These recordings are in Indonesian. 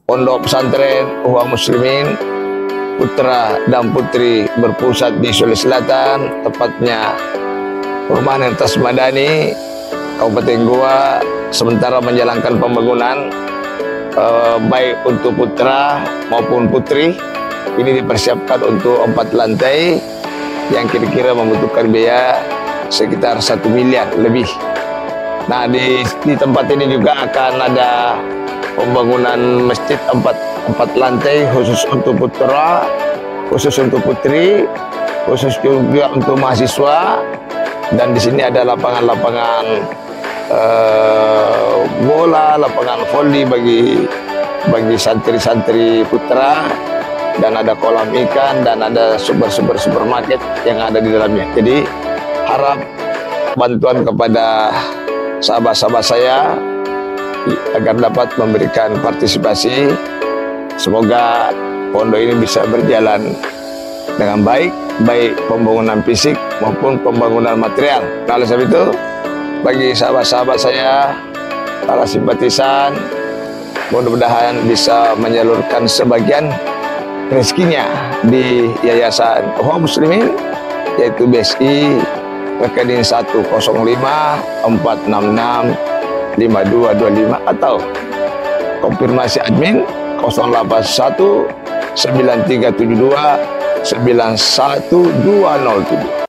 Pondok Pesantren Ikhwan Muslimin putra dan putri berpusat di Sulawesi Selatan, tepatnya Perumahan Entes Madani, Kabupaten Goa, sementara menjalankan pembangunan baik untuk putra maupun putri. Ini dipersiapkan untuk 4 lantai yang kira-kira membutuhkan biaya sekitar 1 miliar lebih. Nah, di tempat ini juga akan ada pembangunan masjid 4 lantai khusus untuk putra, khusus untuk putri, khusus juga untuk mahasiswa. Dan di sini ada lapangan-lapangan bola, lapangan voli bagi santri-santri putra, dan ada kolam ikan, dan ada supermarket yang ada di dalamnya. Jadi harap bantuan kepada sahabat-sahabat saya agar dapat memberikan partisipasi. Semoga pondok ini bisa berjalan dengan baik pembangunan fisik maupun pembangunan material. Nah, oleh sebab itu, bagi sahabat-sahabat saya, para simpatisan, mudah-mudahan bisa menyalurkan sebagian rezekinya di Yayasan Ikhwan Muslimin, yaitu BSI rekening 10546652225 atau konfirmasi admin 081 9372 91207.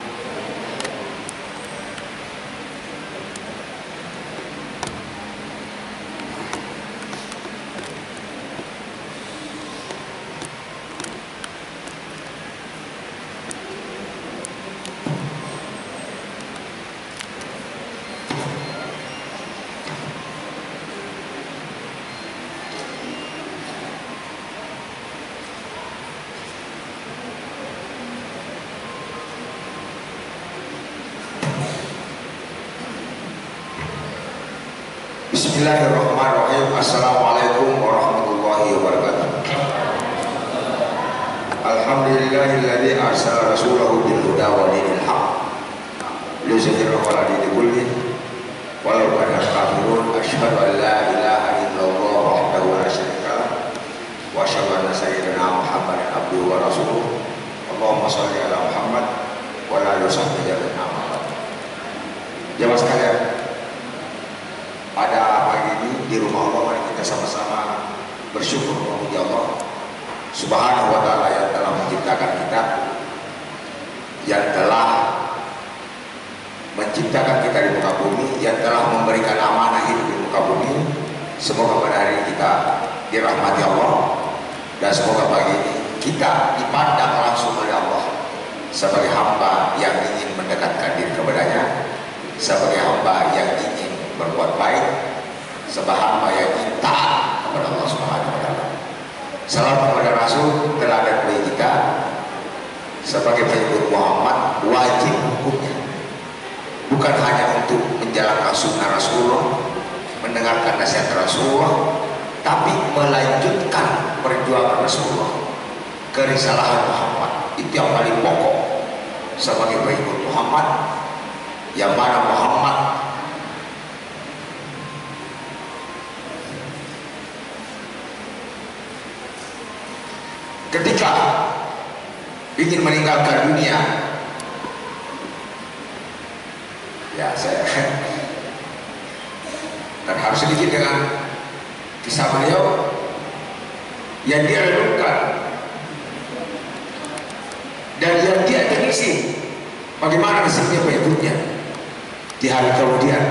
Bismillahirrahmanirrahim. Assalamualaikum warahmatullahi wabarakatuh. Alhamdulillahilladzi arsala rasulahu bil huda wa dinil haq liyuzhhirahu 'ala dini kullih walau kana kafirun. Asyhadu an la ilaha illallah wahdahu la syarika lah wa asyhadu anna sayyidina Muhammadan abduhu wa rasuluh. Allahumma shalli ala Muhammad wa ala alihi washabbihi Muhammad. Jemaah sekalian, pada pagi ini di rumah Allah, mari kita sama-sama bersyukur memuji Allah Subhanahu wa ta'ala yang telah menciptakan kita, yang telah menciptakan kita di muka bumi, yang telah memberikan amanah hidup di muka bumi. Semoga pada hari ini kita dirahmati Allah, dan semoga pagi ini kita dipandang langsung oleh Allah sebagai hamba yang ingin mendekatkan diri kepadanya, sebagai hamba yang ingin berbuat baik, sebagai hamba yang taat kepada Allah Subhanahu wa ta'ala. Salam kepada Rasul teladan bagi kita sebagai pengikut Muhammad, wajib hukumnya bukan hanya untuk menjalankan sunnah Rasulullah, mendengarkan nasihat Rasulullah, tapi melanjutkan perjuangan Rasulullah, kerisalahan Muhammad. Itu yang paling pokok sebagai pengikut Muhammad, yang mana Muhammad ketika ingin meninggalkan dunia, ya saya dan harus sedikit dengan kisah beliau yang dia renungkan dan yang dia telisih bagaimana nasibnya pengikutnya di hari kemudian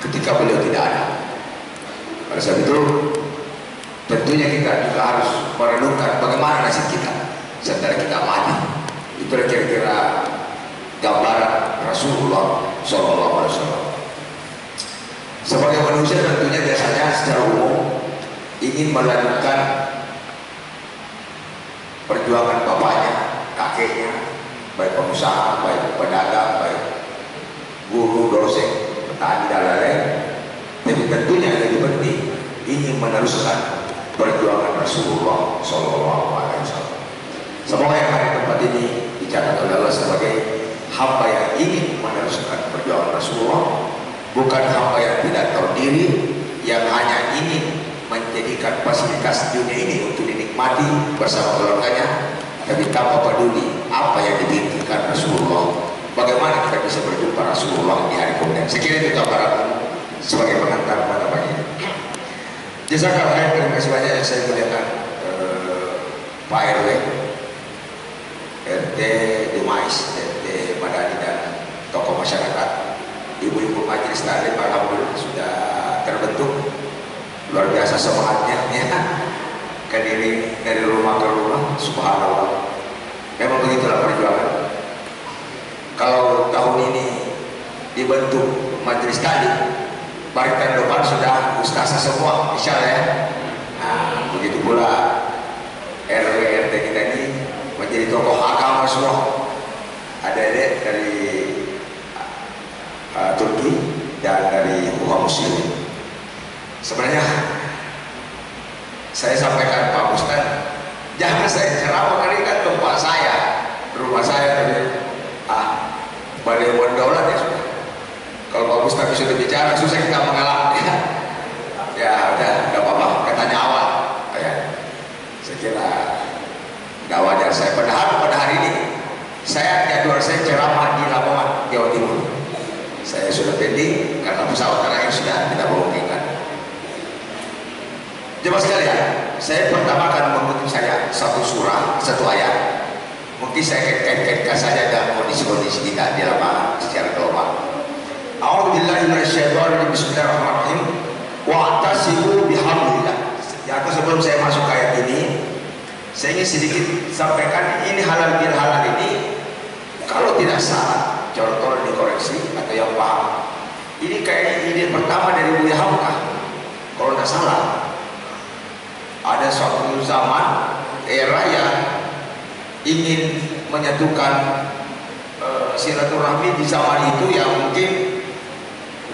ketika beliau tidak ada. Pada saat itu tentunya kita juga harus merenungkan bagaimana nasib kita setelah kita mati. Itu kira-kira gambaran Rasulullah SAW. Sebagai manusia tentunya biasanya secara umum ingin melanjutkan perjuangan bapaknya, kakeknya, baik pengusaha, baik pedagang, baik guru, dosen, petani, dan lain-lain. Tapi tentunya yang lebih penting ingin meneruskan perjuangan Rasulullah SAW. Semoga yang hari tempat ini dicatat oleh Allah sebagai hamba yang ingin meneruskan perjuangan Rasulullah, bukan hamba yang tidak tahu diri, yang hanya ingin menjadikan fasilitas dunia ini untuk dinikmati bersama keluarganya, tapi tanpa peduli apa yang dipikirkan Rasulullah. Bagaimana kita bisa berjumpa Rasulullah di hari kemudian. Saya kira itu gambaran sebagai pengantar pada pagi ini. Jazakallah khair, terima kasih banyak yang saya muliakan Pak RW, RT Dumais, RT Madani, dan tokoh masyarakat, ibu-ibu majelis taklim. Alhamdulillah sudah terbentuk, luar biasa semangatnya ya. Kediri dari rumah ke rumah, subhanallah. Memang begitulah perjuangan. Kalau tahun ini dibentuk majelis taklim, barisan depan sudah ustazah semua, insya Allah ya. Nah, begitu pula RW RT kita ini menjadi tokoh agama semua. Ada dari Turki dan dari umat Muslim. Sebenarnya saya sampaikan Pak Ustaz, jangan saya ceramah, kali kan tempat saya, rumah saya tadi. Balai Daulat ya sudah. Kalau Pak Ustaz sudah bicara, susah kita mengalah. Ya udah apa-apa, katanya awal. Ya, saya kira nggak wajar saya. Padahal pada hari ini saya jadwal saya ceramah di Lamongan, Jawa Timur. Saya sudah pending karena pesawat terakhir sudah tidak memungkinkan. Jemaah sekalian, saya pertama akan mengutip saja satu surah, satu ayat. Mungkin saya kaitkan saja dengan kondisi-kondisi kita di lapangan secara global. A'udzubillahi minasyaitonir rajim. Bismillahirrahmanirrahim. Wa'tasimu bihamdillah. Ya, sebelum saya masuk ke ayat ini, saya ingin sedikit sampaikan ini halal bil halal ini kalau tidak salah, contoh dikoreksi atau yang paham. Ini kayak ide pertama dari Buya Hamka. Kalau tidak salah, ada suatu zaman era yang ingin menyatukan silaturahmi di zaman itu yang mungkin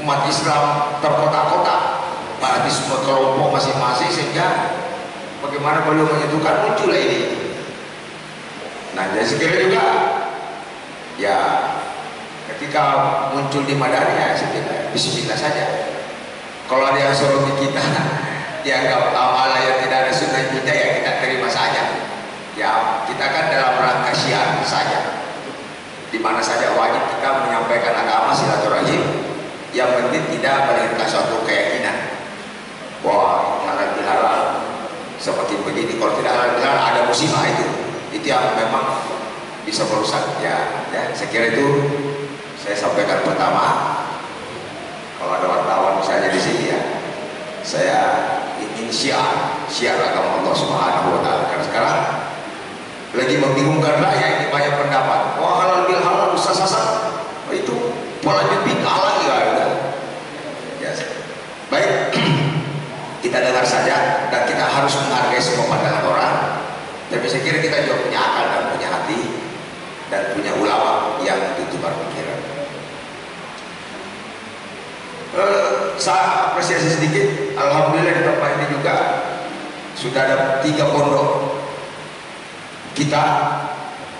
umat Islam terkotak-kotak, fanatisme kelompok masing-masing, sehingga bagaimana beliau menyatukan, muncullah ini. Nah, jadi sekiranya juga ya ketika muncul di Madani ya sebenarnya bismillah saja. Kalau ada yang suruh kita dianggap amalan yang tidak ada sunnah kita, ya kita terima saja. Ya, kita kan dalam rangka syiar saja, di mana saja wajib kita menyampaikan agama silaturahim, yang penting tidak melahirkan suatu keyakinan wah halal bihalal seperti begini. Kalau tidak halal bihalal ada musibah, itu yang memang bisa merusak ya. Saya kira itu saya sampaikan pertama. Kalau ada wartawan misalnya di sini ya, saya ingin syiar agama Allah Subhanahu wa Ta'ala. Karena sekarang lagi membingungkan rakyat ini, banyak pendapat wah halal bil halal sasar itu pola bid'ah lagi ya. Baik, kita dengar saja dan kita harus menghargai semua pandangan orang, tapi saya kira kita juga punya akal dan punya hati dan punya ulama yang bertukar pikiran. Saya apresiasi sedikit, alhamdulillah di tempat ini juga sudah ada 3 pondok kita.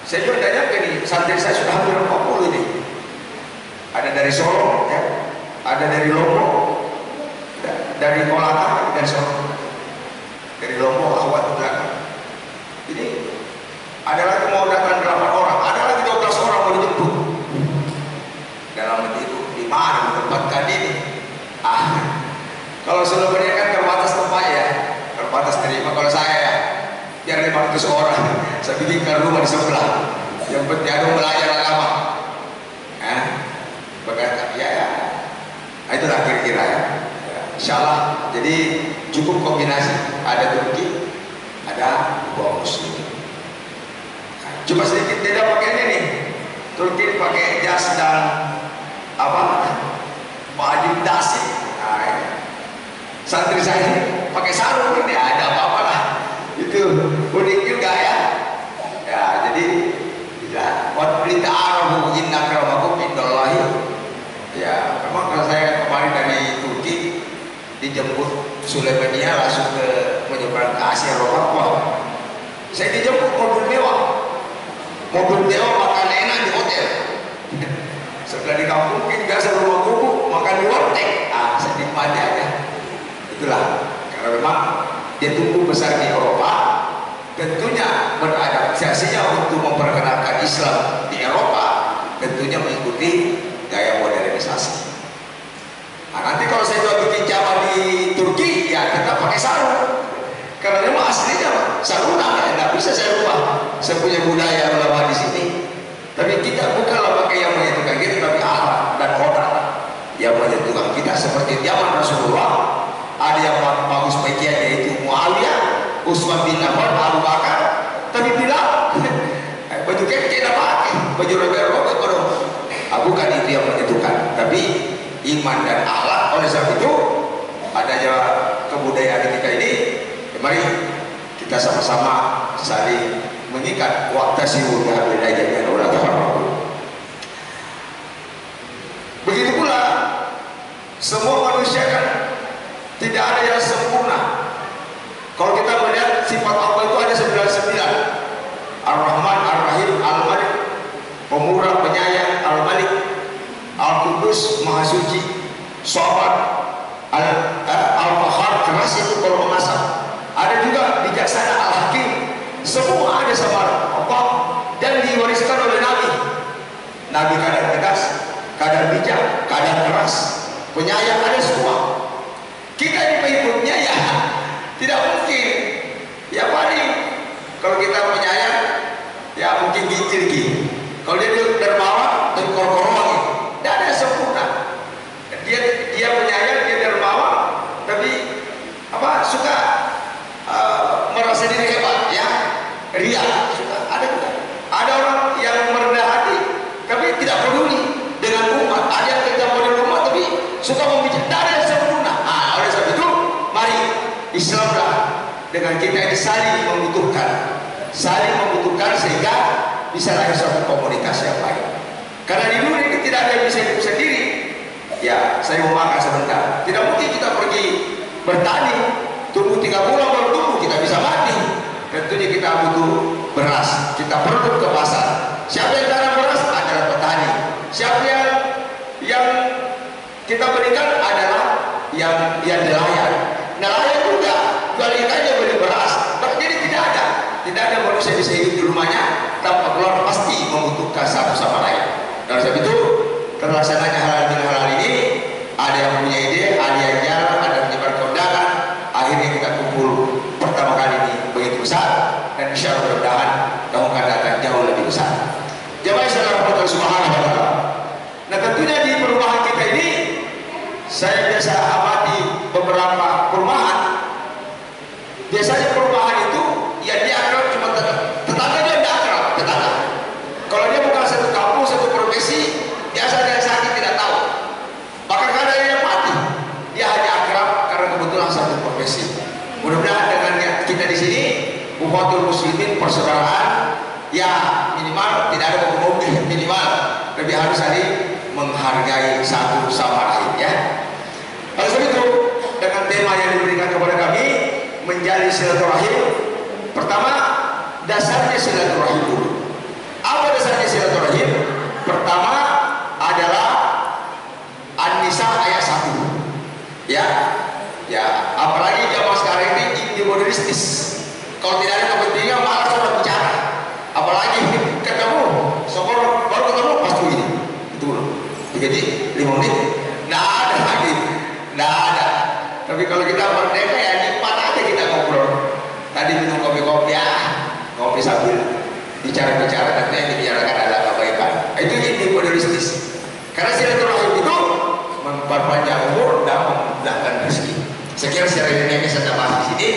Saya juga tidak nyangka nih, santri saya sudah hampir 40 ini. Ada dari Solo ya, ada dari Lombok, dari Kolaka, dari Solo, dari Lombok, Ahwat belakang. Ini ada lagi mau datang 8 orang, ada lagi 12 orang mau dijemput. Dalam itu di mana ditempatkan ini? Kalau sebelumnya kan terbatas tempat ya, terbatas terima. Kalau saya ya, biar 500 orang, saya bikinkan rumah di sebelah. Yang penting ada belajar agama. Itulah kira-kira ya. Insyaallah. Jadi cukup kombinasi, ada Turki, ada umat Muslim. Cuma sedikit beda pakaiannya nih. Turki pakai jas dan baju dasi. Santri saya pakai sarung, ini ada apa-apa lah. Itu unik juga ya. Ya, jadi buat berita Arab inna akramakum indallahi. Ya, memang kalau saya kemarin dari Turki dijemput Sulaimania langsung menyeberang ke Asia Eropa. Saya dijemput mobil mewah, makan enak di hotel. Setelah di kampung mungkin biasa rumah kuku makan di warteg. Saya nikmati aja. Itulah, karena memang dia tumbuh besar di Eropa, tentunya beradaptasinya untuk memperkenalkan Islam di Eropa, tentunya mengikuti gaya modernisasi. Nah, nanti kalau saya coba bikin jamaah di Turki, ya tetap pakai sarung, karena memang aslinya sarungan, ya nggak bisa saya rubah. Saya punya budaya ulama di sini, tapi kita bukanlah pakai yang menyentuhkan kita, tapi akhlak dan kodrat yang menyentuhkan kita. Seperti zaman Rasulullah, ada yang bagus bagian yaitu Muawiyah, Utsman bin Affan, Abu Bakar, tapi bilang baju kayak tidak pakai, baju robek-robek bukan itu yang menentukan, tapi iman dan akhlak. Oleh sebab itu adanya kebudayaan kita ini, mari kita sama-sama saling mengikat. Waqtasimu bihablillah jami'an wa la tafarraqu. Begitu pula semua manusia kan tidak ada yang sempurna. Kalau kita melihat sifat Allah itu ada 99. Ar-Rahman, Ar-Rahim, Al-Malik, Pemurah, Penyayang, Al-Malik, Al-Qudus, Maha Suci, Sobat, Al-Qahhar, keras itu kalau memasak. Ada juga bijaksana, Al-Hakim. Semua ada sama Allah dan diwariskan oleh Nabi. Nabi kadang tegas, kadang bijak, kadang keras. Penyayang ada semua. Kita ini pengikutnya ya tidak mungkin. Ya paling kalau kita penyayang ya mungkin gigil. Kalau dia dermawan, terkorong-korong, tidak ada yang sempurna. Dia penyayang, dia dermawan, tapi suka merasa diri hebat, ya, ria. Suka ada juga. Ada orang yang merendah hati, tapi tidak peduli dengan umat. Ada yang tercampur dengan umat, tapi suka membicara. Tidak ada yang sempurna. Oleh sebab itu, mari Islamlah dengan kita ini saling membutuhkan sehingga bisa lahir suatu komunitas yang baik. Karena di dunia ini tidak ada yang bisa hidup sendiri. Ya, saya mau makan sebentar. Tidak mungkin kita pergi bertani, tunggu 3 bulan baru tumbuh, kita bisa mati. Tentunya kita butuh beras, kita perlu ke pasar. Siapa yang tanam beras adalah petani. Siapa yang kita berikan adalah yang nelayan. Nelayan juga jual ikannya beli beras. Jadi tidak ada manusia bisa hidup di rumahnya tanpa keluar, pasti membutuhkan satu sama lain. Dan sebab itu terlaksananya halal ini, ada yang punya ide, ada yang jalan, ada yang menyebar kondangan. Akhirnya kita kumpul pertama kali ini begitu besar, dan insya Allah mudah-mudahan tahun akan datang jauh lebih besar. Jemaah sekalian rahmatullah subhanahu wa ta'ala. Nah, tentunya di perumahan kita ini saya biasa amati beberapa perumahan. Biasanya perumahan itu ya dia akrab cuma tetangga, dia tidak akrab tetangga. Kalau dia bukan satu kampung, satu profesi, biasa dia sakit tidak tahu. Bahkan ada yang mati, dia hanya akrab karena kebetulan satu profesi. Mudah-mudahan dengan kita di sini, Ukhuwatul Muslimin, persaudaraan, ya minimal tidak ada mobil, minimal lebih harus saling menghargai satu sama lain, ya. Oleh sebab itu, dengan tema yang diberikan kepada kami, menjalin silaturahim. Pertama, dasarnya silaturahim dulu. Apa dasarnya silaturahim? Pertama adalah An-Nisa ayat 1. Ya, apalagi zaman sekarang ini individualistis. Kalau tidak ada kepentingan malah sudah bicara. Apalagi ketemu, sokor baru ketemu pasti ini. Itu jadi 5 menit, nggak ada lagi, nggak ada. Tapi kalau kita merdeka ya cepat aja kita ngobrol. Tadi minum kopi-kopi, ngopi sambil bicara-bicara, nanti yang dibicarakan adalah kebaikan. Itu individualistis. Karena silaturahim itu memperpanjang umur dan memudahkan rezeki. Sekian secara ini saya bahas di sini.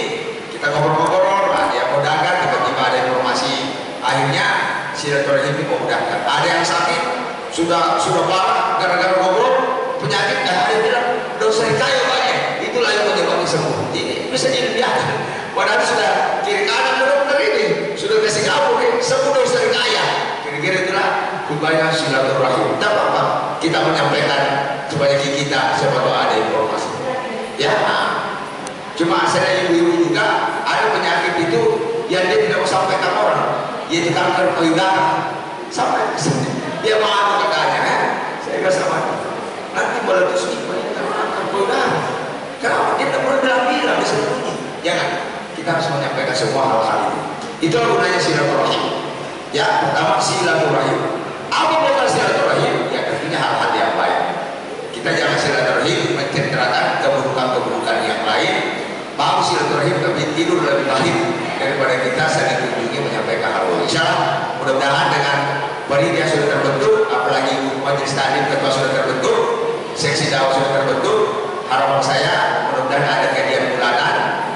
Kita ngobrol-ngobrol, ada yang mau dagang, tiba-tiba ada informasi. Akhirnya silaturahim itu memudahkan. Ada yang sakit, sudah parah gara-gara ngobrol, penyakit, ada yang bilang dosa kayu banyak. Itulah yang menyebabkan sembuh. Ini bisa dibiarkan. Padahal sudah kiri kanan benar-benar ini sudah kasih kamu sembuh dosa kaya. Kira-kira itulah upaya silaturahim. Tidak apa-apa kita menyampaikan kepada kita siapa tahu ada informasi. Ya, cuma saya ibu-ibu juga ada penyakit itu yang dia tidak mau sampaikan orang, yaitu kanker payudara. Sampai dia malu katanya, saya nggak sama. Nanti boleh terus kanker payudara. Kenapa kita boleh bilang-bilang disembunyi? Jangan. kita harus menyampaikan semua hal-hal itu. Itulah gunanya silaturahim. Ya, pertama silaturahim. Apa bukan silaturahim? Ya tentunya hal-hal yang baik. Kita jangan silaturahim mencenderungkan keburukan-keburukan yang lain. Mau silaturahim tapi tidur lebih baik daripada kita saling kunjungi menyampaikan hal baik. Insyaallah mudah-mudahan dengan panitia sudah terbentuk, apalagi majelis taklim ketua sudah terbentuk, seksi dakwah sudah terbentuk. Harapan saya mudah-mudahan ada kajian bulanan,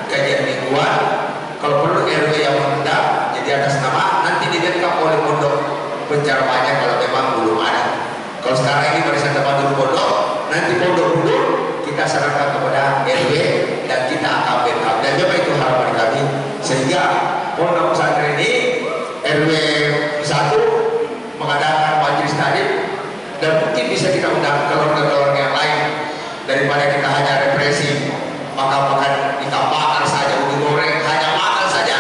kajian mingguan. Kalau perlu RW yang mengundang, jadi atas nama nanti dilengkapi oleh pondok penceramaannya kalau memang belum ada. Kalau sekarang ini barisan depan dulu pondok, nanti pondok dulu kita serahkan kepada RW dan kita akan backup. Dan memang itu harapan kami, sehingga pondok pesantren ini RW 1 mengadakan majelis taklim dan mungkin bisa kita undang keluarga-keluarga yang lain daripada kita hanya represi makan-makan ikan bakar saja, ubi goreng hanya makan saja.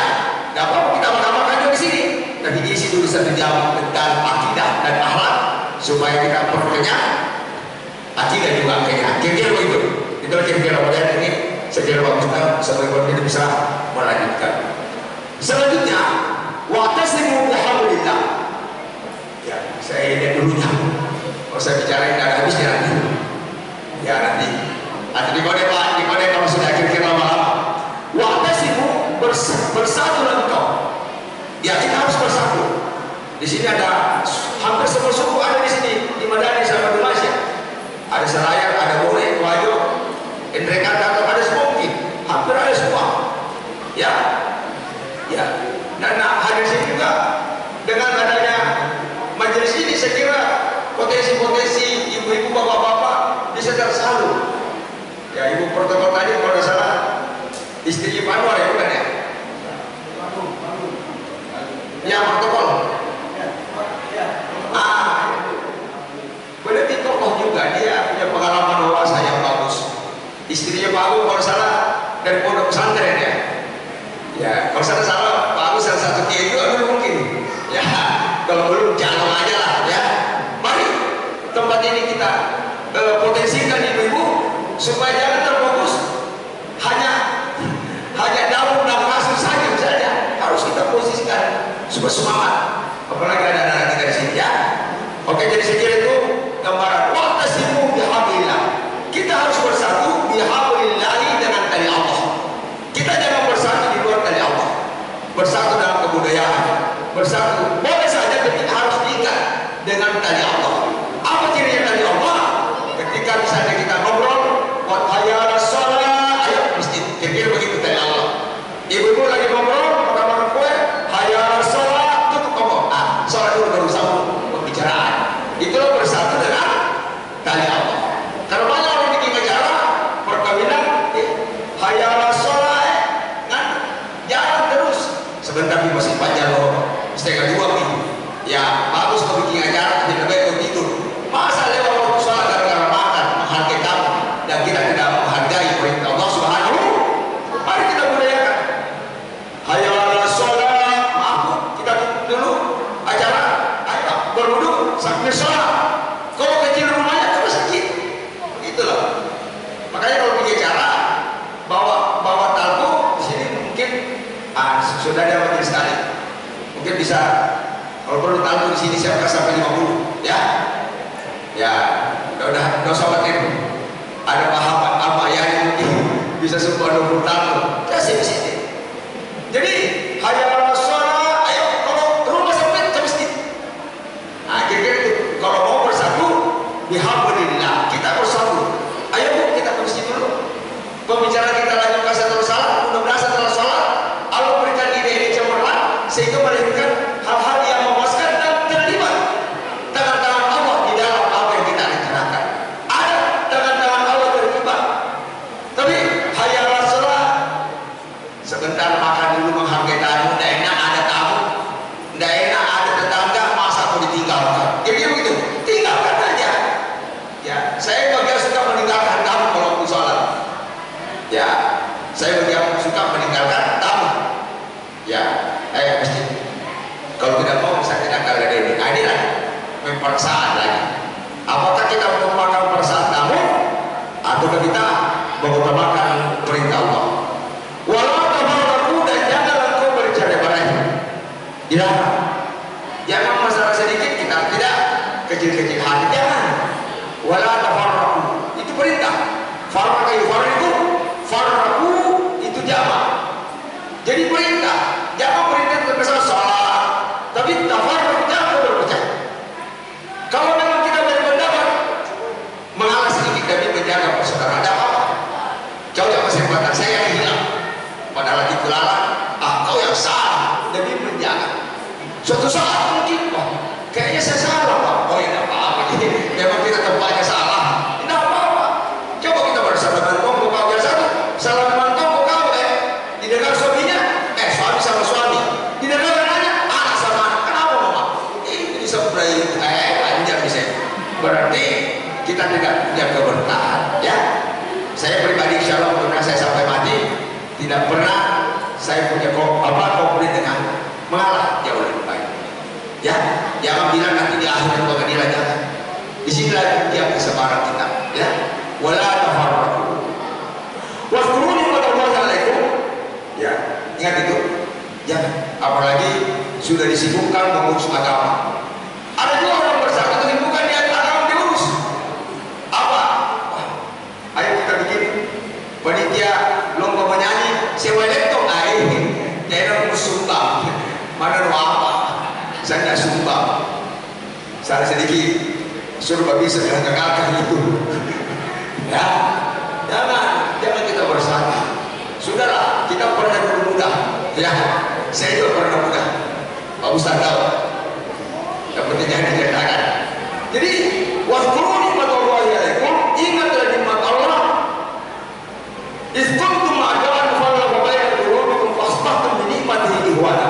Tidak apa-apa kita makan-makan juga di sini, tapi diisi dulu 1 jam tentang akidah dan akhlak supaya kita perkenyang akidah juga kenyang. Kira-kira begitu. Itulah kira-kira model ini. Saya kira waktu kita sebagai kita bisa melanjutkan. Selanjutnya, wa'tasimu bihablillah. Ya, saya lihat dulunya. Kalau saya bicara tidak ada habisnya nanti. Ya nanti. Atau di kode Pak, di kode kalau sudah kira-kira lama-lama. Wa'tasimu bersatulah engkau. Ya kita harus bersatu. Di sini ada hampir semua suku ada di sini di Madani sama di Malaysia. Ada Selayar, ada Bone, Wajo, Indrekan, ada semua mungkin. Hampir ada semua. Ya, ya. Dan hadir sini juga dengan adanya majelis ini saya kira potensi-potensi ibu-ibu, bapak-bapak bisa tersalur. Ya ibu protokol tadi kalau tidak salah istri Pak Anwar ya bukan ya? Ya protokol. Berarti tokoh juga, dia punya pengalaman dewasa yang bagus. Istrinya Pak Agung kalau salah dari pondok pesantren ya. Ya kalau salah Pak Agung salah satu kiai juga dulu mungkin. Ya kalau belum jalan aja lah ya. Mari tempat ini kita potensikan ibu-ibu supaya jangan terfokus hanya daun dan kasur saja misalnya. Harus kita posisikan supaya semangat. Apalagi ada anak kita di sini ya. Oke, jadi saya kira itu gambaran wa'tasimu bihablillah. Kita harus bersatu bihablillah dengan tali Allah. Kita jangan bersatu di luar tali Allah. Bersatu dalam kebudayaan, bersatu boleh saja tapi harus diikat dengan tali Allah. Apa cirinya tali Allah? Ketika misalnya kita ngobrol, buat hayya shalah, ayo mesti kira-kira begitu tali Allah. Ibu-ibu lagi ngobrol, makan kue, hayya shalah, tutup ngomong. Sholat dulu baru sambung pembicaraan. Itulah bersatu dengan tali Allah. Kalau banyak orang bikin acara perkawinan, hayya shalah, kan jalan terus. Sebentar masih panjang loh, 1:30 nih. Ya bagus kau bikin acara, tidak baik kau tidur. Masa lewat waktu sholat gara-gara makan, menghargai tamu dan kita tidak menghargai perintah Allah Subhanahu. Mari kita budayakan. Hayya shalah, maaf kita tutup dulu acara. Ayo berwudu sambil sholat. Kalau kecil rumahnya ke masjid. Begitulah. Makanya kalau bikin acara bawa talku di sini mungkin sudah ada majelis taklim. Mungkin bisa kalau perlu talku di sini siapkan sampai 50 ya. Ya, udah usah khawatir. Ada pahaman apa ya mungkin bisa semua 20 talku. Kasih di sini. Jadi hayya shalah, ayo kalau rumah sampai ke masjid. Kira-kira itu kalau mau bersatu bihablillah, kita bersatu. Ayo Bu, kita ke masjid dulu. Pembicaraan kita lanjutkan setelah salat, mudah-mudahan setelah salat Allah berikan ide-ide cemerlang sehingga melahirkan hal-hal yang memuaskan dan terlibat tangan-tangan Allah di dalam apa yang kita rencanakan. Ada tangan-tangan Allah terlibat. Tapi hayya shalah, sebentar makan dulu menghargai tamu. Tidak enak ada tamu, tidak enak ada tetangga, masa aku ditinggalkan. Jadi begitu, tinggalkan aja. Ya, saya bagian suka meninggalkan tamu kalau aku sholat. Ya, saya bagian suka meninggalkan tamu. Ya, mesti. Kalau tidak mau bisa tindakan dari ini. Nah, inilah mempersaan lagi. Apakah kita mengutamakan perasaan tamu atau kita mengutamakan perintah Allah? Walau tabarraku dilarang. Jangan masalah sedikit kita tidak kecil-kecil hati, jangan. Wala tafarraqu, itu perintah. Farraqa yufarriqu, farraqu itu jamak. Jadi perintah, jangan perintah terkesan salah, tapi tafarraq jangan berpecah. Kalau memang kita berpendapat mengalah sedikit demi menjaga persaudaraan, ada apa? Kau jangan kesempatan saya yang hilang, padahal itu larang. Kau yang salah demi menjaga. Suatu saat mungkin, kayaknya saya salah, Pak. Oh ya, tidak apa-apa. Memang kita tempatnya salah, tidak apa-apa. Coba kita bersama mantong, kau biasa tuh salah mantong, kau didengar suaminya, suami sama suami, didengar anaknya, anak sama anak. Kenapa, Mama? Ini bisa mulai panjang bisa. Berarti kita tidak punya keberkahan, ya. Saya pribadi, insya Allah, pernah saya sampai mati, tidak pernah saya punya konflik dengan mengalah, jauh lebih baik. Ya, jangan bilang nanti di akhir pengadilan, jangan. Di sinilah dia kesabaran kita, ya. Wala tafarraqu. Wazkuru ni'matallahi 'alaikum. Ya, ingat itu. Jangan, apalagi sudah disibukkan mengurus agama. Ada juga orang bersama kesibukan dia agama diurus. Apa? Ayo kita bikin panitia lomba menyanyi, sewa laptop, jangan sumbang. Mana apa? Saya tidak sumbang. Saya sedikit suruh bisa gagalkan itu. Ya, jangan kita bersama. Sudahlah, kita pernah dulu muda. Ya, saya juga pernah muda. Pak Ustaz tahu. Yang penting jangan diceritakan. Jadi, wazkuru ni'matallahi 'alaikum, ingatlah nikmat Allah. Iz kuntum a'da'an fa'alafa baina qulubikum fa'asbahtum bi ni'matihi ikhwana.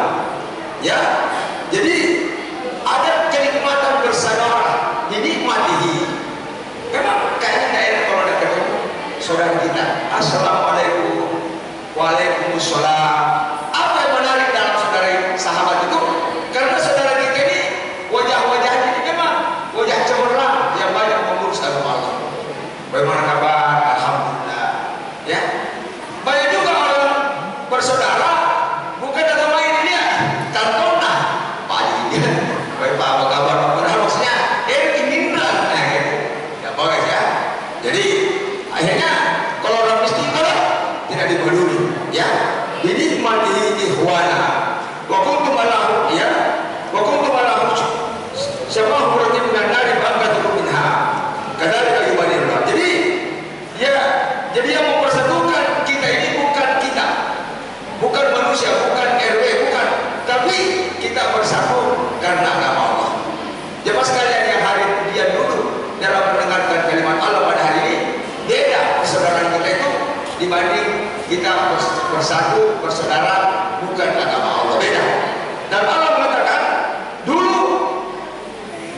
Ya. Jadi ada kenikmatan bersaudara, dinikmatihi. Memang kayaknya tidak enak kalau ada ketemu saudara kita. Assalamualaikum, waalaikumsalam. Apa yang menarik dalam saudara sahabat itu? Karena saudara kita ini wajah-wajahnya ini memang wajah cemerlang yang banyak mengurus agama Allah. Bagaimana kabar? Alhamdulillah. Ya. Banyak juga orang bersaudara bukan agama ini dia, kantor nah. Baik Pak, apa kabar? Padahal maksudnya ingin ya bagus ya. Jadi akhirnya kalau orang miskin tidak dipeduli, ya. Jadi mandi ikhwana. Wa kuntum alahu, ya. Wa kuntum alahu. Siapa berarti menandari bangga minha. Kadzalika yubayyinullah. Jadi ya, jadi yang mempersatukan kita ini bukan kita. Bukan manusia, bukan RW, bukan. Tapi kita bersatu karena agama Allah. Jemaah sekalian yang hari dia dulu dalam mendengarkan kalimat Allah pada hari ini, beda persaudaraan kita itu dibanding kita bersatu bersaudara bukan agama Allah, beda. Dan Allah mengatakan dulu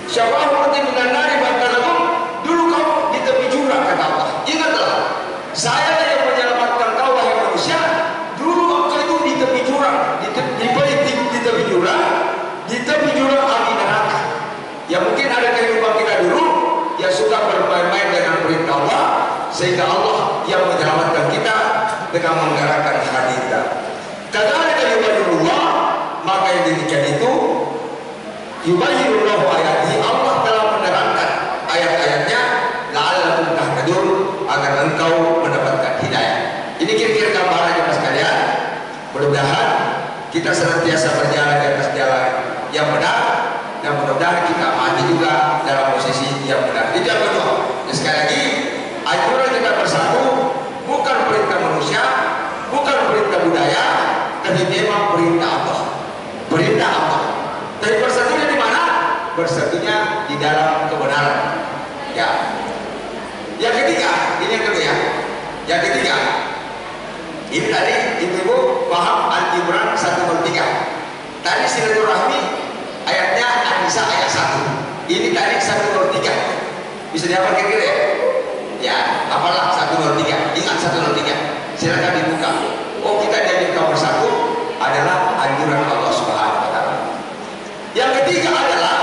siapa berarti menandari bangkalakum, dulu kau di tepi jurang kata Allah. Ingatlah, saya yang menyelamatkan kau wahai manusia. Dulu kau itu di tepi jurang, di tepi jurang, di tepi jurang api neraka. Ya mungkin ada kehidupan kita dulu yang suka bermain-main dengan perintah Allah, sehingga Allah yang menyelamatkan kita dengan menggerakkan hati kita. Kadzalika yubayyinullah, maka yang demikian itu yubayyinullahu ayatihi, Allah telah menerangkan ayat-ayatnya la'allakum tahtadun, agar engkau mendapatkan hidayah. Ini kira-kira gambarannya Mas sekalian. Mudah-mudahan kita senantiasa berjalan di atas jalan yang benar, dan mudah-mudahan kita mati juga dalam posisi yang benar. Itu yang kedua. Dan sekali lagi, anjuran kita bersatu bukan perintah manusia, bukan perintah budaya, tapi memang perintah Allah. Perintah Allah. Tapi bersatunya di mana? Bersatunya di dalam kebenaran. Ya. Yang ketiga, ini yang kedua ya. Yang ketiga, ini tadi ibu-ibu paham Al-Imran 103. Tadi silaturahmi ayatnya An-Nisa ayat 1. Ini tadi 103. Bisa dihafal kira-kira ya? Ya, hafalah 103. Ingat 103. Silakan dibuka. Oh, kita diajak bersatu adalah anjuran Allah Subhanahu wa taala. Yang ketiga adalah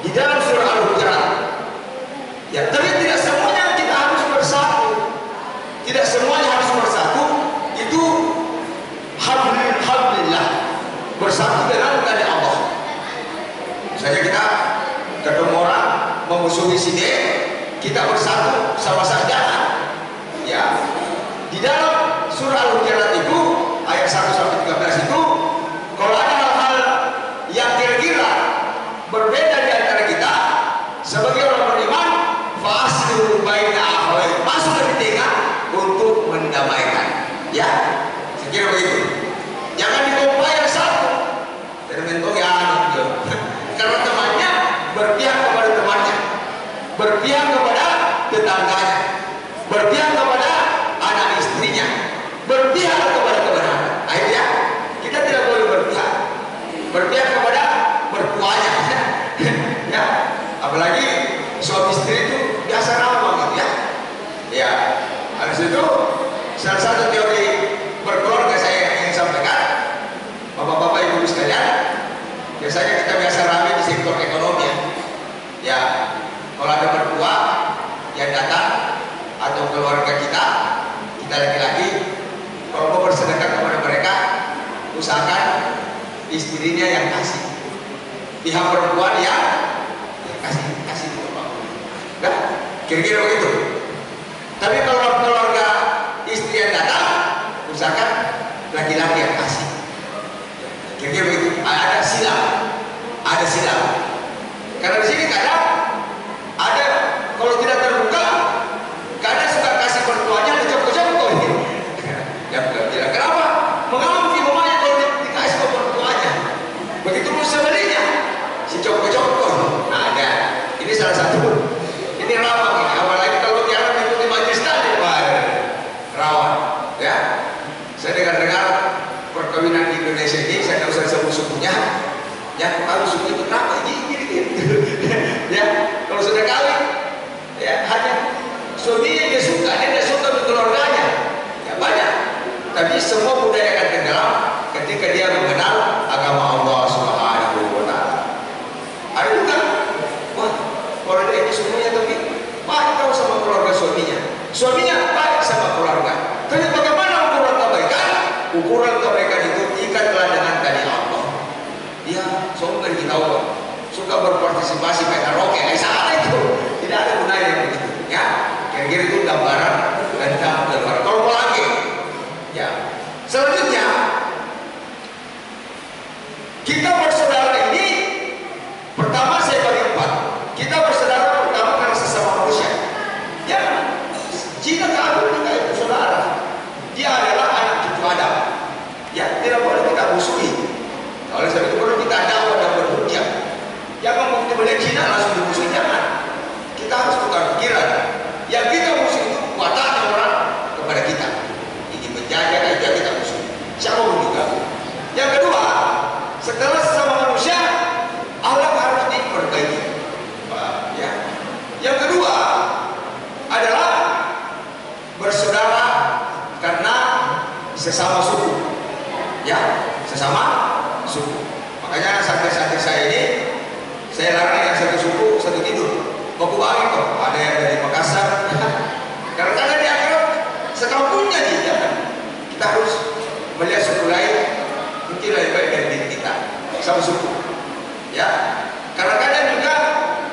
di dalam surah Al-Hujurat. Ya, tapi tidak semuanya kita harus bersatu. Tidak semuanya harus bersatu. Itu hablillah. bersatu dengan dari Allah. Misalnya kita ketemu orang memusuhi si D, kita bersatu sama-sama jangan. Ya, di dalam surah Al-Hujurat itu ayat 1 sampai 13 itu, kalau ada hal-hal yang kira-kira berbeda di antara kita sebagai orang beriman, fa'aslihu baina akhawaykum, masuk ke tengah untuk mendamaikan. Ya, saya kira begitu. Jangan dikompari yang satu. Terbentuk ya, karena temannya berpihak kepada temannya, berpihak kepada tetangganya, berpihak kepada anak istrinya, berpihak kepada kebenaran. Ayo ya, kita tidak boleh berpihak kepada mertuanya. Ya, apalagi suami istri itu biasa ramah gitu ya. Ya, habis itu salah satu teori berkeluarga saya yang ingin sampaikan, bapak-bapak ibu sekalian, biasanya kita biasa ramai di sektor ekonomi ya. Ya, kalau ada mertua yang datang atau keluarga kita laki-laki, kalau mau bersedekah kepada mereka, usahakan istrinya yang kasih, pihak perempuan yang kasih dulu Pak. Nah, kira-kira begitu. Tapi kalau keluarga istri yang datang, usahakan laki-laki yang kasih. Kira-kira begitu. Ada silam. Karena di sini kadang ada, kalau tidak terbuka, kadang suka kasih mertuanya dicopot-copot. Ya tidak. Kenapa? Mengambil rumahnya kalau dikasih ke mertuanya. Begitu pun sebaliknya, si copot-copot. Nah, ada. Ini salah satu. Ini rawan ini. Apalagi kalau dia mengikuti majelis tadi, rawan. Ya. Saya dengar perkawinan di Indonesia ini, saya tidak usah sebut sukunya. Yang kalau suku itu kenapa gini. Ya, kalau sudah kawin, ya hanya suaminya dia suka, dia tidak suka untuk keluarganya. Ya banyak. Tapi semua budaya akan tenggelam ketika dia mengenal agama Allah Subhanahu wa Ta'ala. Ada juga, wah, kalau dia itu semuanya tapi baik tahu sama keluarga suaminya baik sama keluarga. Tapi bagaimana ukuran kebaikan? Ukuran kebaikan itu ikatlah dengan tadi Allah. Dia sombong kita suka berpartisipasi kayak karaoke, salah itu, tidak ada gunanya begitu. Ya, kira-kira itu gambaran tentang keluarga. Kalau mau lagi, ya. Selanjutnya, kita bersaudara ini pertama saya bagi 4. Kita bersaudara pertama karena sesama manusia. Ya, jika kami kita itu saudara, dia adalah anak cucu Adam. Ya, tidak boleh kita musuhi. Oleh sebab itu perlu kita dakwah dan berhujjah. Jangan mau melihat Cina langsung dimusuhi, jangan. Kita harus tukar pikiran. Yang kita musuh itu wataknya orang kepada kita. Ini menjaga aja kita musuh. Siapa pun juga. Yang kedua, setelah sesama manusia, akhlak harus diperbaiki. Ya. Yang kedua adalah bersaudara karena sesama suku. Ya, sesama suku. Makanya santri-santri saya ini saya larang yang satu suku satu tidur. Baku bagi kok. Ada yang dari Makassar. Karena di akhirat sekampungnya dia. Kita harus melihat suku lain mungkin lebih baik dari diri kita. Sama suku. Ya. Karena kadang juga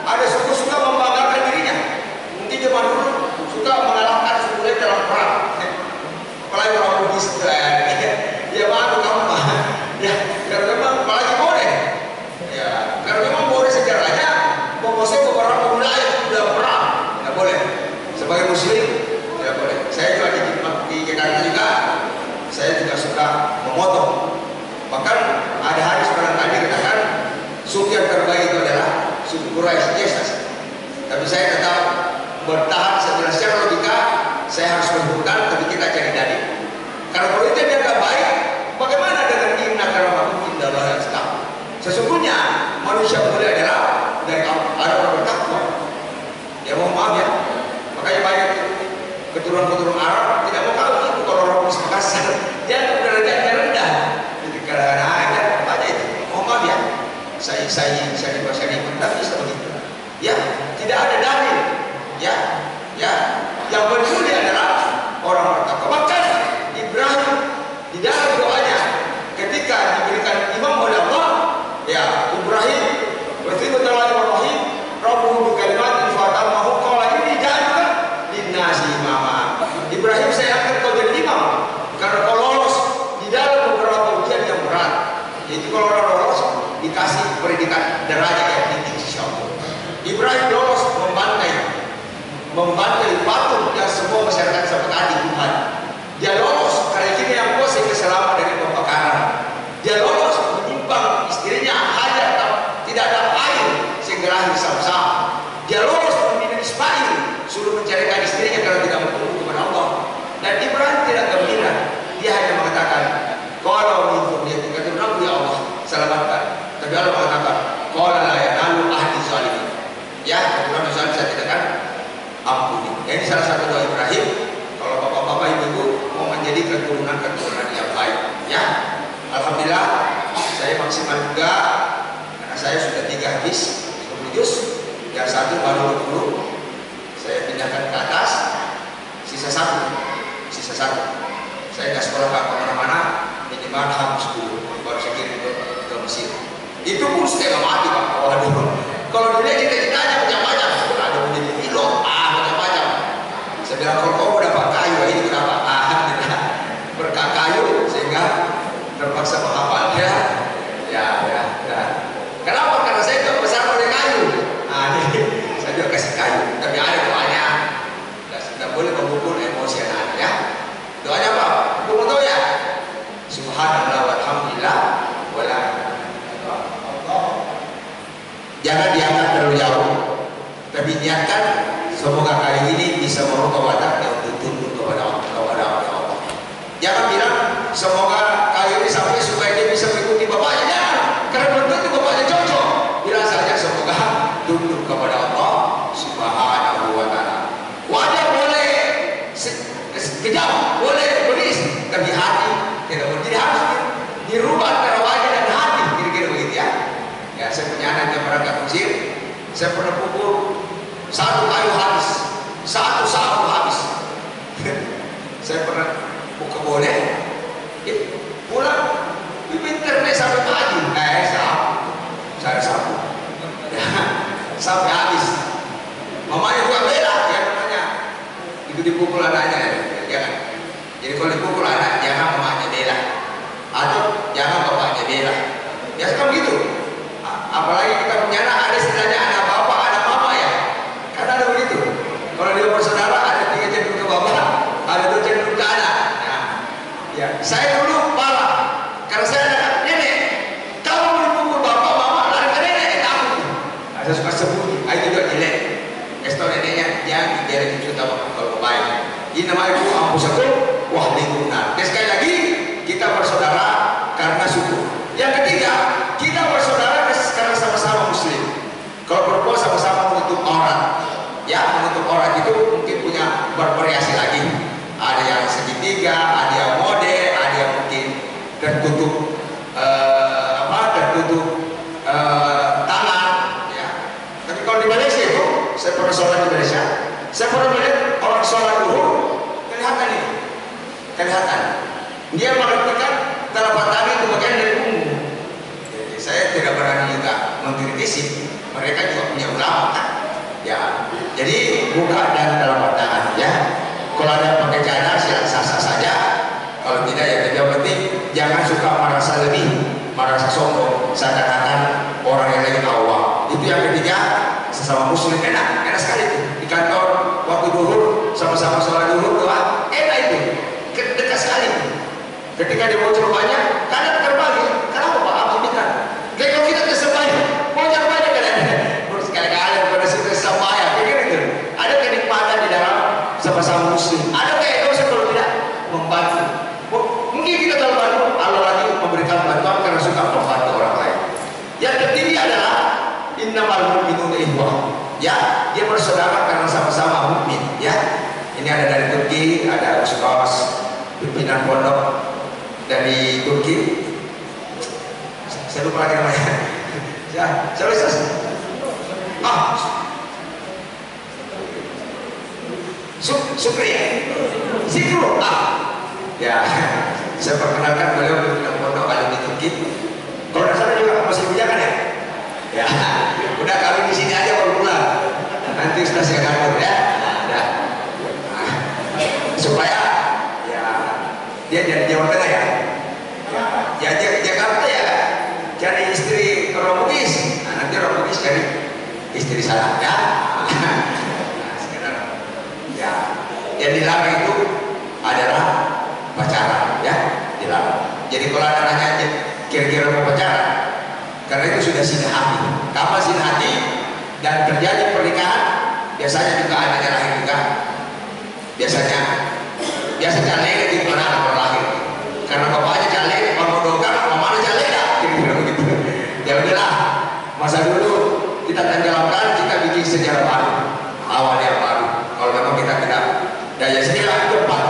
ada suku suka membanggakan dirinya. Mungkin zaman dulu suka mengalahkan suku lain dalam perang. Apalagi orang Bugis. Ya malu kamu mah. Ya, karena memang apalagi boleh. Ya, karena memang boleh sejarahnya memposting ke orang wilayah sudah perang, tidak boleh. Sebagai muslim tidak boleh. Saya juga di Jakarta juga, saya juga suka memotong. Bahkan ada hadis barangkali katakan suku yang terbaik itu adalah suku Quraisy. Yes, tapi saya tetap bertahan secara logika. Saya harus berhubungan, tapi kita cari daging. Karena kalau itu dia nggak baik, bagaimana dengan inna karamakum indallahi atqakum? Sesungguhnya manusia mulia adalah dari orang bertakwa. Ya mohon maaf ya. Makanya banyak keturunan-keturunan Arab tidak mau kawin itu kalau orang Makassar. Dia derajatnya rendah. Jadi kadang-kadang banyak itu. Mohon maaf ya. Saya tapi seperti itu. Ya, tidak ada dalil. Ya. Yang peduli adalah orang bertakwa. Bahkan Ibrahim di dalam doanya ketika diberikan Imam saya sudah 3 habis 10 juz, yang satu baru 20, saya pindahkan ke atas, sisa satu. Saya nggak sekolah nggak kemana-mana, minimal habis 10 baru saya kirim ke Mesir. Itu pun setengah mati Pak. Waduh, kalau dunia cita-citanya macam-macam, ada menjadi pilot, macam-macam. Saya bilang kalau kau dapat kayu, ini kenapa? Berkah kayu sehingga terpaksa menghafalnya. Ya. Kenapa? Karena saya juga besar oleh kayu. Saya juga kasih kayu. Tapi ada doanya. Tidak boleh memukul emosi anak ya. Doanya apa? Untuk ya. Subhanallah walhamdulillah wala. Jangan diangkat terlalu jauh. Tapi niatkan semoga kali ini bisa merubah wataknya untuk tunduk kepada Allah. Jangan bilang semoga kali ini sampai supaya dia bisa mengikuti bapaknya. Jangan, karena belum tentu bapaknya cocok. Bilang saja semoga tunduk kepada Allah Subhanahu wa Ta'ala. Wajah boleh kejam, boleh beris, tapi hati tidak boleh. Jadi harus dirubah antara wajah dan hati, kira-kira begitu ya. Ya, saya punya anak yang berangkat Mesir. Saya pernah pukul satu kayu habis, satu habis. Saya pernah buka boleh, pulang pinter nih sampai pagi, saya sapu, sampai habis. Mamanya juga bela, ya namanya. Itu dipukul anaknya, jangan. Jadi kalau dipukul anak, jangan mamanya bela, atau jangan bapaknya bela. Ya sekarang gitu. Apalagi kita punya anak, ada istilahnya anak bapak, anak mama ya. Karena ada begitu. Kalau dia bersaudara, ada 3 cenderung ke bapak, ada 2 cenderung ke anak. Ya, saya dulu parah karena saya ada nenek. Kalau dipukul bapak mama lari ke nenek, takut. Saya suka sembunyi. Itu juga jelek. Estok neneknya jangan dijaring cucu tahu kalau baik. Ini namanya itu ampusakum wah lingkungan. Dan sekali lagi kita bersaudara karena suku. Yang ketiga, kita bersaudara karena sama-sama muslim. Kalau perempuan sama-sama menutup aurat, ya menutup aurat itu mungkin punya bervariasi lagi. Ada yang segitiga, ada yang mode, ada yang mungkin tertutup tangan ya. Tapi kalau di Malaysia itu, saya pernah sholat di Malaysia, saya pernah melihat orang sholat zuhur kelihatan dia mengertikan telapak tangan itu bagian dari punggung. Jadi saya tidak berani juga mengkritisi, mereka juga punya ulama kan ya. Jadi buka dan telapak tangan ya. Kalau ada pakai cadar silakan sah-sah saja. Kalau tidak ya tidak penting. Jangan suka merasa lebih, merasa sombong, seakan-akan orang yang lain awam. Itu yang ketiga, sesama muslim enak sekali itu. Di kantor waktu duhur sama-sama sholat duhur doa, enak itu, dekat sekali. Ketika dia mau rumahnya, kadang terbagi. Kenapa Pak? Apa kita? Kalau kita tersebayang, mau banyak kan? Sekali-kali pada situ tersebayang, kayak gitu. Ada kenikmatan di dalam sama-sama muslim. Ada kayak dosa kalau tidak membantu. Mungkin kita tahu bantu, Allah lagi memberikan bantuan karena suka membantu orang lain. Yang ketiga adalah innamal mu'minuna ikhwah. Ya, dia bersaudara karena sama-sama mukmin. Ya, ini ada dari Turki, ada Ustaz pimpinan pondok dari Turki. Saya lupa lagi namanya. Ya, Ustaz. Syukri ya? Sikru? Ya, saya perkenalkan beliau pimpinan pondok alumni Turki. Kalau tidak salah juga masih bujangan ya? Ya, udah kami di sini aja baru pulang. Nanti sudah saya kantor ya. Nah, supaya ya dia dari Jawa Tengah ya. Ya dia ke Jakarta ya. Cari istri orang Bugis. Nah, nanti orang Bugis cari istri sana ya. Nah, sekedar ya. Yang dilarang itu adalah pacaran ya, dilarang. Jadi kalau ada nanya kira-kira mau pacaran, karena itu sudah zina hati. Kapan zina hati dan terjadi pernikahan, biasanya juga anaknya lahir juga. Biasanya negatif anak lahir. Karena bapaknya caleg, menggodokkan, mamanya caleg dah. Kira-kira begitu. Ya udahlah, masa dulu kita tenggelamkan, kita bikin sejarah baru, awal yang baru. Kalau memang kita tidak daya sejarah itu depan.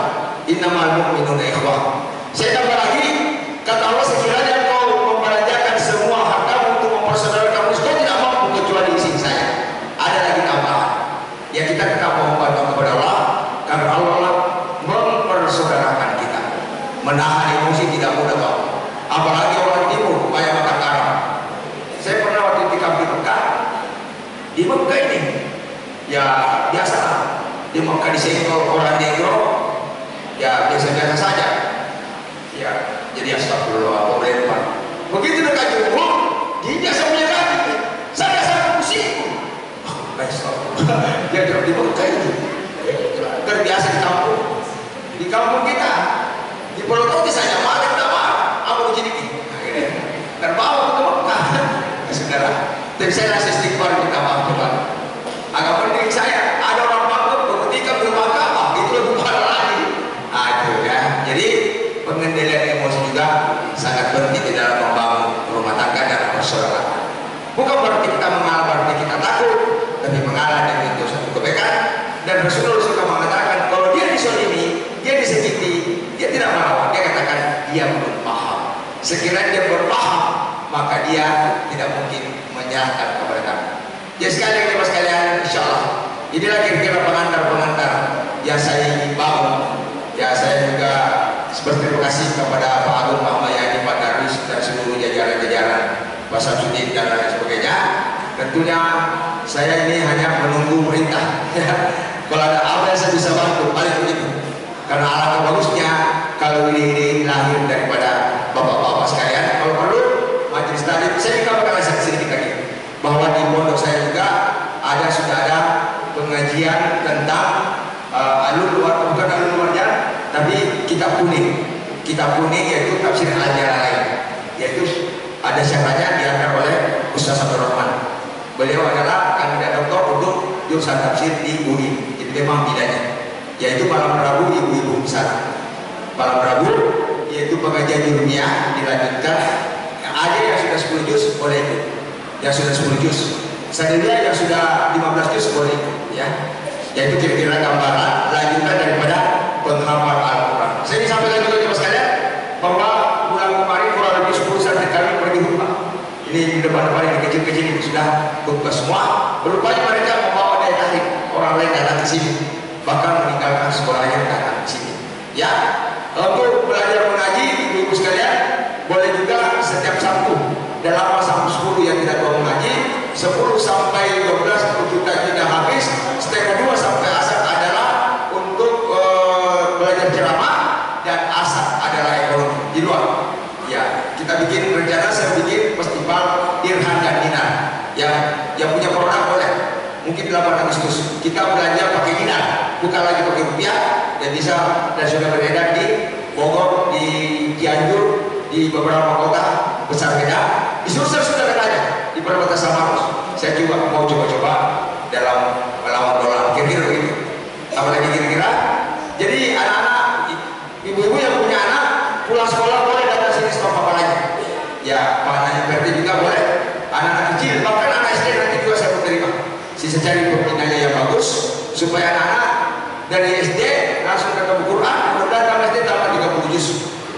Innamal mu'minuna ikhwah. Saya tambah lagi, kata Allah sekiranya kau membelanjakan semua hartamu untuk mempersaudarakan disenggol orang negro, ya biasa-biasa saja. Ya, jadi astagfirullah, boleh Pak. Begitu dekat jumhur, dia punya kaki, saya satu musikku. Dia tidak dibuka itu. Terbiasa di kampung. Di kampung kita, di Pulau Roti saja marah, tidak marah. Apa begini? Terbawa ke Mekah. Saudara, tapi saya rasa istighfar minta maaf Tuhan. Agak penting saya, ada orang bangkrut ketika belum agama, itu lebih parah lagi. Aduh ya. Jadi pengendalian emosi juga sangat penting di dalam membangun rumah tangga dan persaudaraan. Bukan berarti kita mengalah, berarti kita takut, tapi mengalah demi itu satu kebaikan. Dan Rasulullah suka mengatakan kalau dia disolimi, dia disakiti, dia tidak melawan. Dia katakan dia belum paham. Sekiranya dia berpaham, maka dia tidak mungkin menyerahkan kepada kami. Ya sekali lagi mas kalian, insya Allah inilah kira-kira pengantar-pengantar yang saya ingin bangun. Ya saya juga seperti terima kasih kepada Pak Agung Mahmayani, Pak Darwis dan seluruh jajaran-jajaran Pak Samsudin dan lain sebagainya. Tentunya saya ini hanya menunggu perintah. Kalau ada apa yang saya bisa bantu, paling begitu. Karena alangkah bagusnya kalau ini lahir daripada bapak-bapak sekalian. Kalau perlu majelis taklim, saya juga bakal sedikit lagi bahwa di pondok saya juga sudah ada pengajian tentang alur luar, bukan alur luarnya, tapi kitab kuning. Kitab kuning yaitu tafsir al-Jalalain, yaitu ada syaratnya diantar oleh Ustaz Abdul Rahman. Beliau adalah kandidat doktor untuk jurusan tafsir di UI. Itu memang bidangnya, yaitu malam Rabu ibu-ibu di sana. Malam Rabu yaitu pengajian ilmiah dilanjutkan. Ada yang sudah 10 juz boleh ikut, yang sudah 10 juz. Saya lihat yang sudah 15 juz boleh ikut, ya. Yaitu kira-kira gambaran lanjutan daripada penghafal Al-Quran. Saya ingin sampaikan juga kepada sekalian bahwa bulan kemarin kurang lebih 10 santri kami pergi khutbah. Ini di depan-depan yang kecil-kecil ini sudah khutbah semua. Berupaya mereka membawa daya tarik orang lain datang ke sini, bahkan meninggalkan sekolahnya datang ke sini. Ya, untuk belajar mengaji, ibu-ibu sekalian, boleh juga setiap Sabtu dalam masa 10 yang tidak tahu mengaji, 10 sampai 12 kita tidak habis, setengah 2 sampai asar adalah untuk belajar ceramah, dan asar adalah ekonomi di luar. Ya, kita bikin rencana, saya bikin festival dirham dan dinar. Yang punya produk boleh. Mungkin 8 Agustus kita belanja pakai dinar, bukan lagi pakai rupiah, dan bisa dan sudah beredar di Bogor, di Cianjur, di beberapa kota besar beda, di Sulsel sudah ada, di perbatasan Maros. Saya juga mau coba-coba dalam melawan dolar, kira-kira begitu. Apalagi kira-kira. Jadi anak-anak, ibu-ibu yang punya anak pulang sekolah boleh datang sini sama papanya. Ya, Pak Nanya Berti juga boleh. Anak-anak kecil, bahkan anak SD nanti juga saya menerima. Saya cari pembinanya yang bagus supaya anak-anak dari SD langsung ketemu Quran, kemudian tambah SD tambah 30 juz.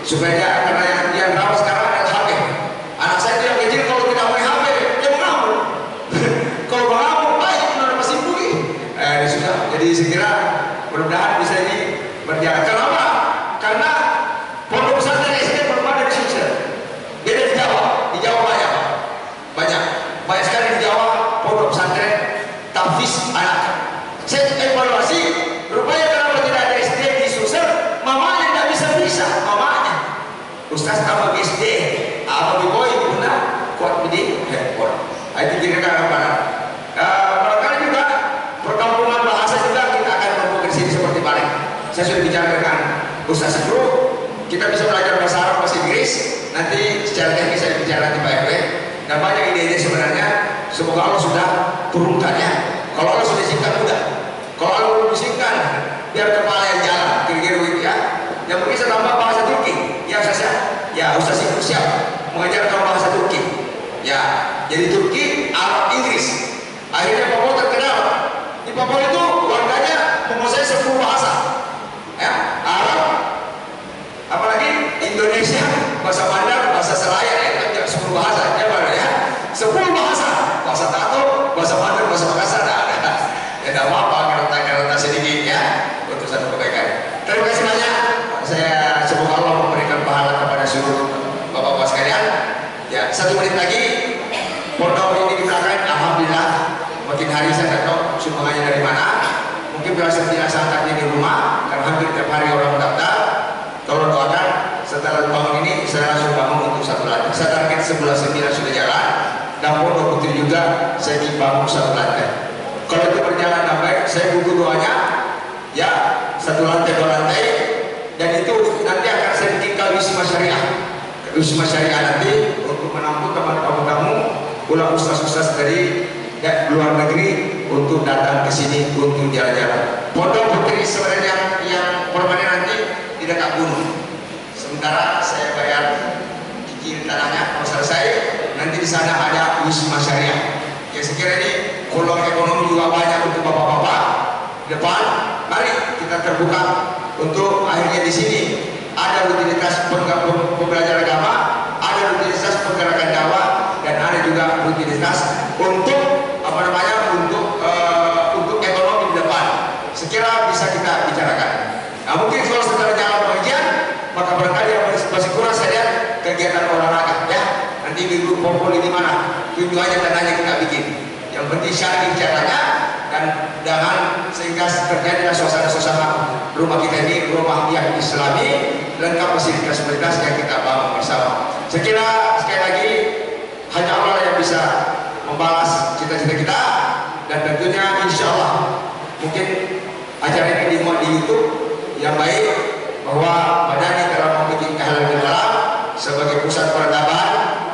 Supaya dia, karena yang rawat sekarang adalah HP. Anak saya itu yang kecil kalau tidak punya HP, dia mengamuk. Kalau mengamuk, baik, benar masih bui. Sudah. Jadi saya kira mudah-mudahan bisa ini berjalan. Kenapa? Karena pondok pesantren SD belum ada di Sulsel. Beda di Jawa. Di Jawa banyak sekali di Jawa pondok pesantren tahfiz anak. Saya evaluasi, rupanya kenapa tidak ada SD di Sulsel? Mamanya tidak bisa, mamanya. Ustaz apa SD? Apa boy guna kuat di handphone. Itu kira-kira apa? Barangkali juga perkampungan bahasa juga kita akan membuka di sini seperti paling. Saya sudah bicara dengan Ustaz itu, kita bisa belajar bahasa Arab, bahasa Inggris. Nanti secara teknis saya bicara di Pak RW. Dan banyak ide-ide sebenarnya. Semoga Allah sudah turunkan ya. Kalau Allah sudah izinkan mudah. Kalau Allah belum izinkan, biar kepala yang jalan, kira-kira begitu ya. Yang mungkin saya tambah bahasa Turki. Ya Ustaz ya. Ya Ustaz itu siap mengajarkan bahasa Turki. Ya, jadi Turki, Arab, Inggris. Akhirnya Papua terkenal. Di Papua itu warganya menguasai 10 bahasa. Ya, Arab, apalagi Indonesia, bahasa Mandar, bahasa Selayar, ya, 10 bahasa. Ya, 10 bahasa. Bahasa Tato, bahasa Mandar, bahasa Makassar, ada. Ya, tidak apa-apa, kereta sedikit ya, untuk satu kebaikan. Terima kasih banyak. Saya semoga Allah memberikan pahala kepada seluruh bapak-bapak sekalian. Ya, 1 menit lagi. Pondok ini di belakang, alhamdulillah. Makin hari saya tidak tahu sumbangannya dari mana. Mungkin berasal dari sangat ini hampir tiap hari orang datang. Tolong doakan setelah tahun ini saya langsung bangun untuk 1 lantai. Saya target sebulan 9 sudah jalan. Dan Pondok Putri juga saya ingin bangun 1 lantai. Kalau itu berjalan dengan baik, saya butuh doanya. Ya, 1 lantai 2 lantai, dan itu nanti akan saya bikin Wisma Syariah. Wisma Syariah nanti untuk menampung tamu-tamu, pulang ustaz-ustaz dari luar negeri untuk datang ke sini untuk jalan-jalan. Pondok Putri sebenarnya yang permanen nanti di dekat gunung. Sementara saya bayar cicil tanahnya, kalau selesai nanti di sana ada Wisma Syariah. Ya sekira ini peluang ekonomi juga banyak untuk bapak-bapak depan. Mari kita terbuka untuk akhirnya di sini ada rutinitas pembelajaran agama, ada rutinitas pergerakan dakwah, dan ada juga rutinitas untuk untuk ekonomi di depan. Sekira bisa kita bicarakan. Nah, mungkin kalau setelah jalan pengajian, maka barangkali yang masih kurang saya lihat kegiatan olahraga ya. Nanti minggu popol di mana, tujuannya tanahnya kita bikin. Yang penting syar'i caranya, dan jangan sehingga terjadilah suasana-suasana rumah kita ini rumah yang Islami, lengkap fasilitas-fasilitas yang kita bangun bersama. Sekira sekali lagi hanya Allah yang bisa membalas cita-cita kita, dan tentunya insya Allah mungkin acara ini dimuat di YouTube yang baik, bahwa Madani dalam membuat halal bihalal sebagai pusat peradaban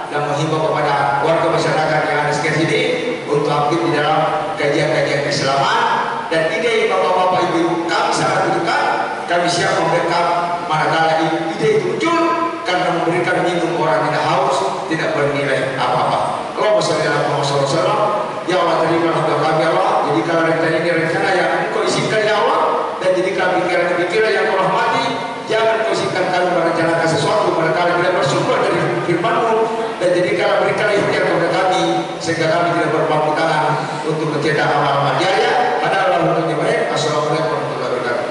dan menghimbau kepada warga masyarakat yang ada sekitar sini untuk aktif di dalam kajian-kajian keislaman. Dan ide bapak-bapak ibu kami sangat butuhkan, kami siap membackup manakala ide itu muncul, karena memberikan minum orang tidak haus tidak bernilai apa-apa. Allahumma sholli ala Muhammad sallallahu alaihi wasallam. Ya Allah, terimalah doa kami Allah. Jadikan rencana ini rencana yang Engkau izinkan ya Allah, dan jadikan pikiran-pikiran yang Kau rahmati. Jangan Kau izinkan kami merencanakan sesuatu manakala tidak bersumber dari firman-Mu, dan jadikan berikan ikhtiar kepada kami sehingga kami tidak berpangku tangan untuk mencetak amal-amal jariah. Ada Allah untuk yang baik. Assalamualaikum warahmatullahi wabarakatuh.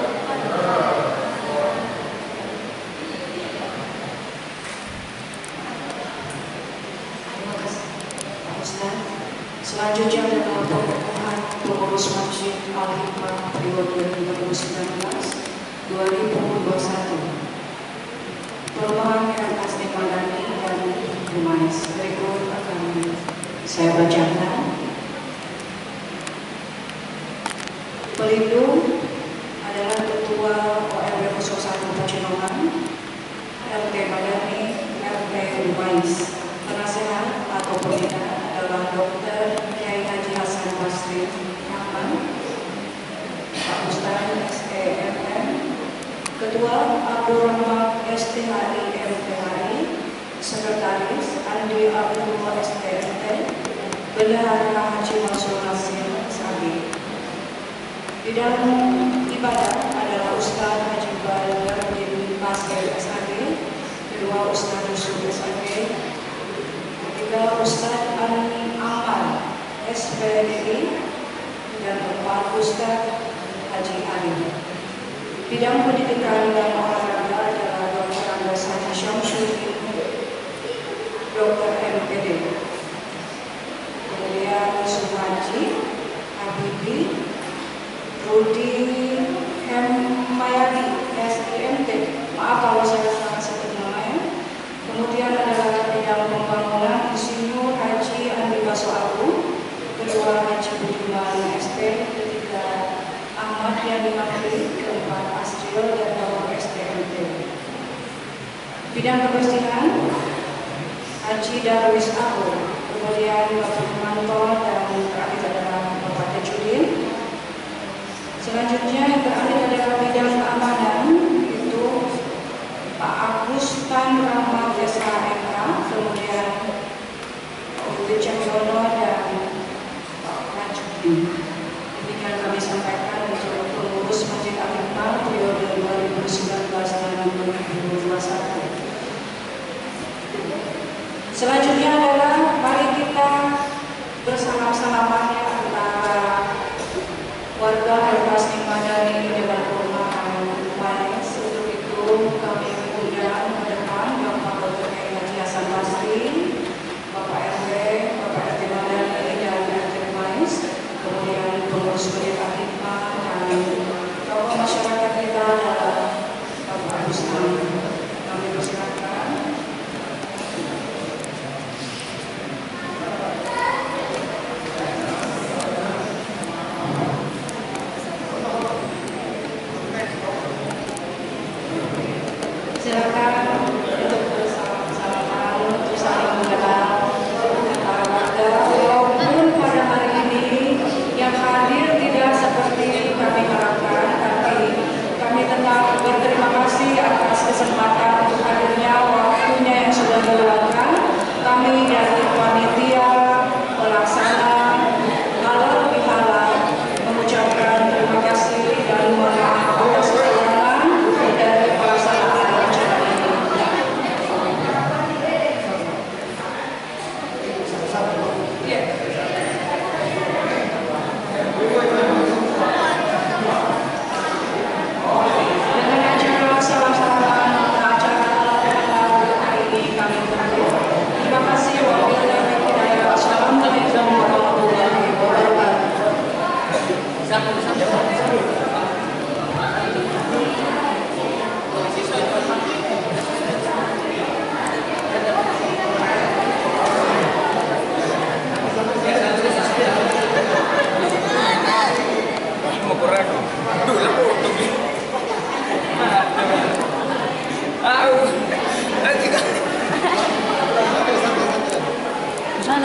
Terima kasih Pak Ustaz. Selanjutnya adalah pengukuhan pengurus Masjid Al-Hikmah periode 2019-2021. Perubahan atas Madani dan Dumais. Berikut akan saya bacakan. Pelindung adalah Ketua ORW 01 Pecenongan, RT Madani, RT Dumais. Penasehat atau pembina adalah Dr. Kiai Haji Hasan Basri Rahman, Pak Ustaz SEMM, Ketua Abdul Rahman STHI MTHI, Sekretaris Andi Abdullah STMT, Bendahara Haji Mansur Nasir SAG. Di dalam ibadah adalah Ustaz Haji Badar bin Nasir SAG, kedua Ustaz Yusuf SAG, ketiga Ustaz Ani Amal SPDI, dan keempat Ustaz Haji Ali. Bidang pendidikan dan olahraga adalah Dr. Andes Haji Syamsuddin, Dr. MPD. Kemudian Suhaji Habibi, Rudi Hemayadi SIMT. Maaf kalau saya salah sebut namanya. Kemudian adalah bidang pembangunan Insinyur Haji Andi Baso Agung, kedua Haji Budiman SP, ketiga Ahmad Yani Mahdi, keempat Asril, dan bawah STMT. Bidang kebersihan Haji Darwis Agung, kemudian Bapak Manto, dan terakhir adalah Bapak Tajudin. Selanjutnya yang terakhir adalah bidang keamanan, itu Pak Agus Tan Rahmat SHMK, kemudian Pak Udi Cahyono, dan Pak Rajudin. Demikian kami sampaikan untuk pengurus Masjid Al-Hikmah periode 2019 dan 2021. Selanjutnya adalah mari kita bersama-samanya antara warga Helpas Madani dengan perumahan Dumais. Untuk itu kami undang ke depan Bapak Dr. Kiai Haji Hasan Basri, Bapak RW, Bapak RT Madani, dan RT Dumais, kemudian pengurus Masjid Al-Hikmah dan tokoh masyarakat kita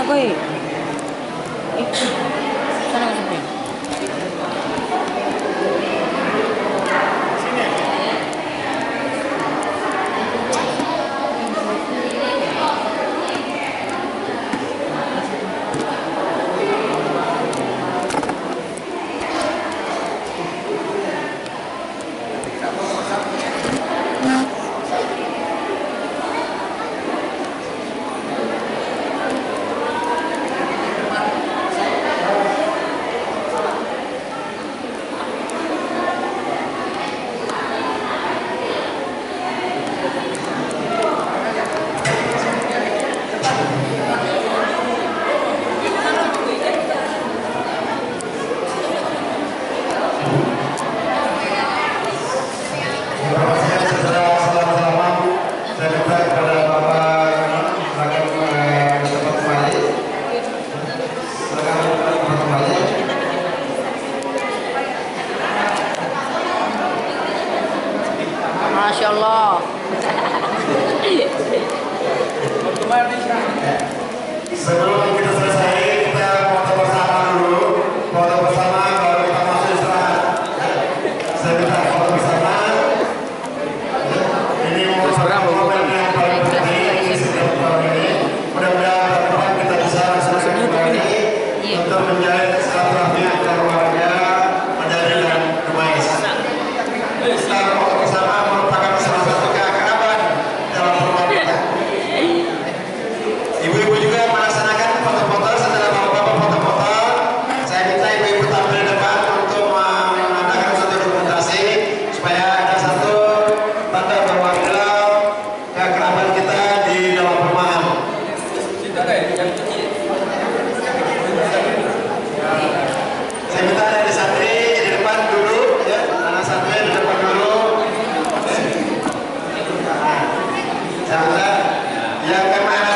kowe. Sana masuk. Masya Allah. Sebelum kita selesai, kita foto bersama dulu. Foto bersama baru kita masuk istirahat. Saya minta foto bersama. Ini momen yang paling penting di setiap tahun ini. Mudah-mudahan tahun depan kita bisa langsung kembali untuk menjalin silaturahmi antar warga Madani dan Dumais. Kita foto bersama merupakan salah satu keakraban dalam rumah kita. Ibu-ibu juga melaksanakan foto-foto setelah bapak-bapak foto-foto. Saya minta ibu-ibu tampil di depan untuk mengadakan satu dokumentasi supaya ada satu tanda bahwa keakraban kita di dalam perumahan. Saya minta dari santri di depan dulu, ya, anak santri di depan dulu. Saya minta yang kemana